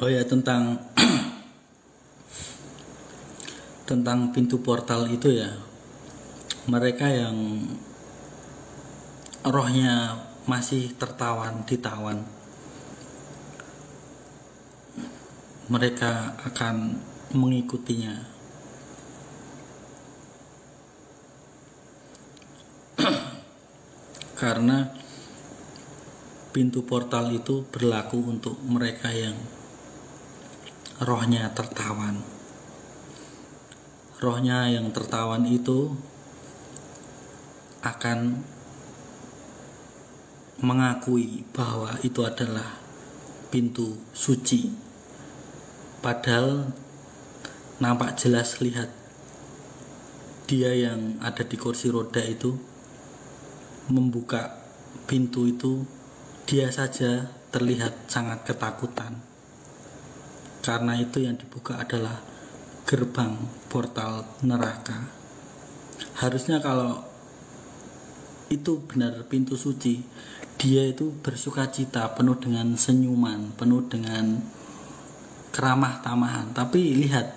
Oh ya, tentang tentang pintu portal itu ya, mereka yang rohnya masih ditawan, mereka akan mengikutinya. Karena pintu portal itu berlaku untuk mereka yang rohnya tertawan. Rohnya yang tertawan itu akan mengakui bahwa itu adalah pintu suci. Padahal nampak jelas, lihat, dia yang ada di kursi roda itu membuka pintu itu, dia saja terlihat sangat ketakutan. Karena itu yang dibuka adalah gerbang portal neraka. Harusnya kalau itu benar pintu suci, dia itu bersukacita, penuh dengan senyuman, penuh dengan keramah tamahan. Tapi lihat,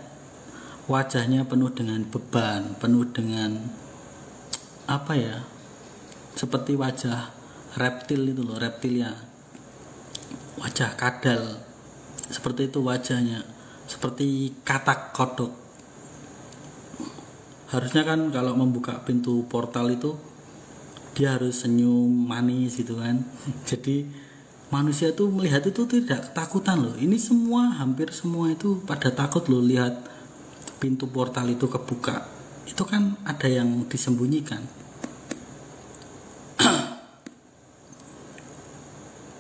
wajahnya penuh dengan beban, penuh dengan apa ya, seperti wajah reptil itu loh, reptilnya, wajah kadal, seperti itu wajahnya, seperti katak kodok. Harusnya kan kalau membuka pintu portal itu dia harus senyum manis gitu kan. Jadi manusia tuh melihat itu tidak ketakutan loh. Ini semua, hampir semua itu pada takut loh lihat pintu portal itu kebuka. Itu kan ada yang disembunyikan.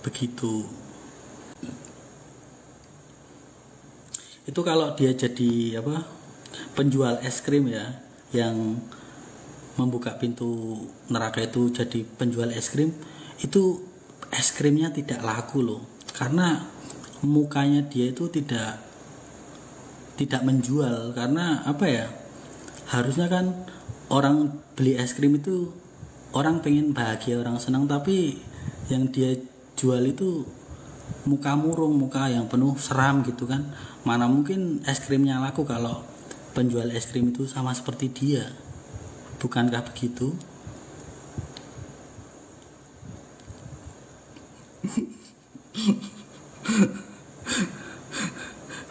Begitu. Itu kalau dia jadi penjual es krim ya, yang membuka pintu neraka itu jadi penjual es krim, itu es krimnya tidak laku loh, karena mukanya dia itu tidak menjual. Karena harusnya kan orang beli es krim itu orang pengen bahagia, orang senang, tapi yang dia jual itu muka murung, muka yang penuh seram gitu kan. Mana mungkin es krimnya laku kalau penjual es krim itu sama seperti dia. Bukankah begitu?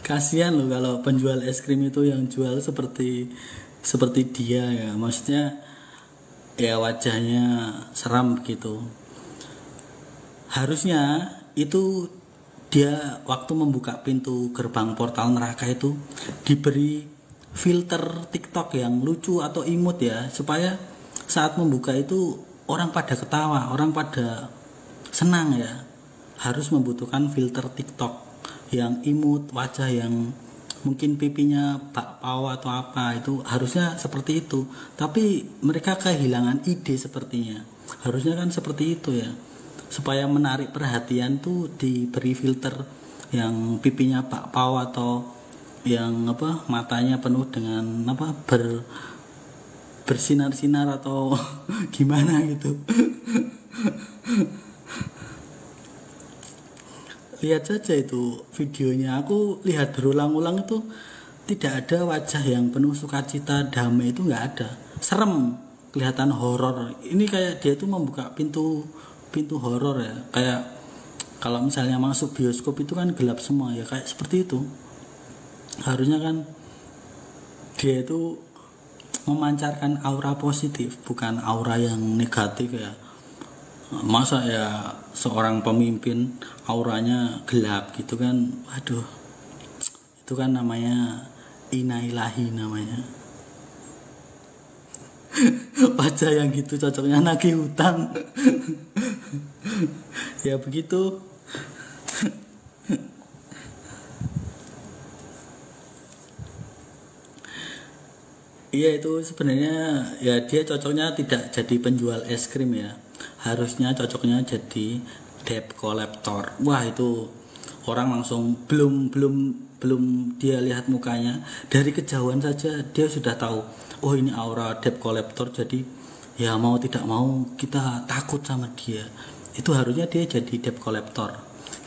Kasihan loh kalau penjual es krim itu yang jual seperti dia ya. Maksudnya ya wajahnya seram begitu. Harusnya itu dia waktu membuka pintu gerbang portal neraka itu diberi filter TikTok yang lucu atau imut ya, supaya saat membuka itu orang pada ketawa, orang pada senang ya. Harus membutuhkan filter TikTok yang imut, wajah yang mungkin pipinya bakpao atau apa, itu harusnya seperti itu. Tapi mereka kehilangan ide sepertinya. Harusnya kan seperti itu ya. Supaya menarik perhatian tuh diberi filter yang pipinya bakpao atau yang matanya penuh dengan bersinar-sinar atau gimana gitu. Lihat saja itu videonya, aku lihat berulang-ulang itu tidak ada wajah yang penuh sukacita, damai, itu nggak ada. Serem, kelihatan horor. Ini kayak dia itu membuka pintu horor ya. Kayak kalau misalnya masuk bioskop itu kan gelap semua ya, kayak seperti itu. Harusnya kan dia itu memancarkan aura positif, bukan aura yang negatif ya. Masa ya seorang pemimpin auranya gelap gitu kan. Waduh, itu kan namanya inailahi namanya. Wajah yang gitu cocoknya nagih hutang. Ya begitu. Iya, itu sebenarnya ya dia cocoknya tidak jadi penjual es krim ya. Harusnya cocoknya jadi debt collector. Wah, itu orang langsung belum dia lihat mukanya, dari kejauhan saja dia sudah tahu, oh ini aura debt collector, jadi ya mau tidak mau kita takut sama dia. Itu harusnya dia jadi debt collector.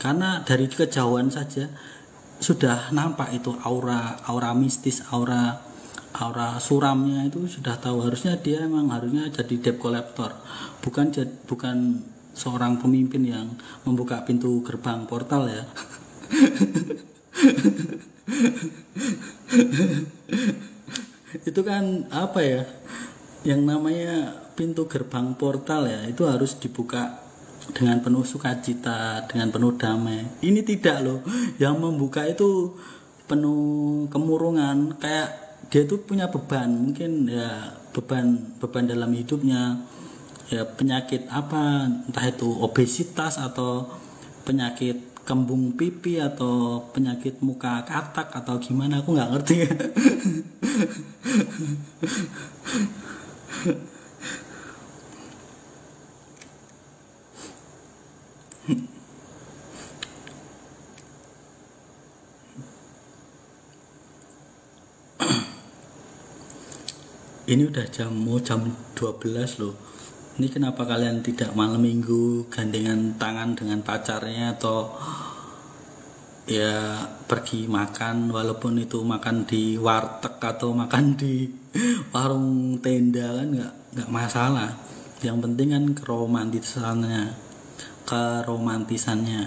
Karena dari kejauhan saja sudah nampak itu aura mistis, aura suramnya itu sudah tahu. Harusnya dia emang harusnya jadi debt collector, bukan seorang pemimpin yang membuka pintu gerbang portal ya. Itu kan apa ya, yang namanya pintu gerbang portal ya, itu harus dibuka dengan penuh sukacita, dengan penuh damai. Ini tidak loh, yang membuka itu penuh kemurungan, kayak dia tuh punya beban, mungkin ya beban dalam hidupnya, ya penyakit apa, entah itu obesitas atau penyakit kembung pipi atau penyakit muka katak atau gimana, aku nggak ngerti ya. Ini udah jam 12 loh. Ini kenapa kalian tidak malam minggu gandengan tangan dengan pacarnya atau ya pergi makan, walaupun itu makan di warteg atau makan di warung tenda kan nggak masalah. Yang penting kan keromantisannya.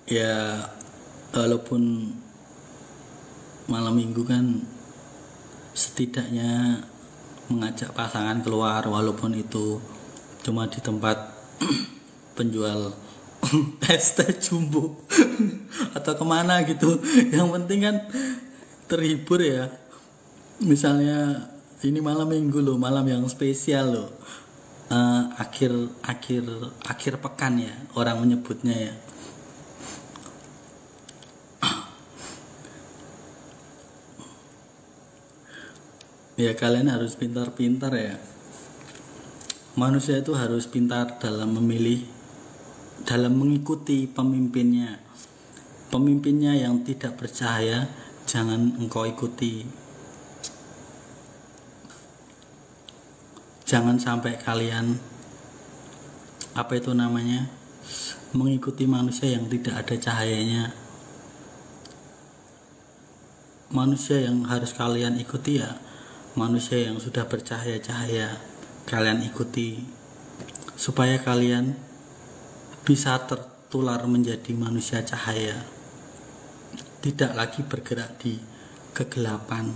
Ya walaupun malam minggu kan setidaknya mengajak pasangan keluar, walaupun itu cuma di tempat penjual es teh jumbo atau kemana gitu. Yang penting kan terhibur ya. Misalnya ini malam minggu loh, malam yang spesial loh, akhir pekan ya orang menyebutnya ya. Ya kalian harus pintar-pintar ya. Manusia itu harus pintar dalam memilih, dalam mengikuti pemimpinnya. Pemimpinnya yang tidak bercahaya jangan engkau ikuti. Jangan sampai kalian mengikuti manusia yang tidak ada cahayanya. Manusia yang harus kalian ikuti ya manusia yang sudah bercahaya-cahaya, kalian ikuti supaya kalian bisa tertular menjadi manusia cahaya, tidak lagi bergerak di kegelapan.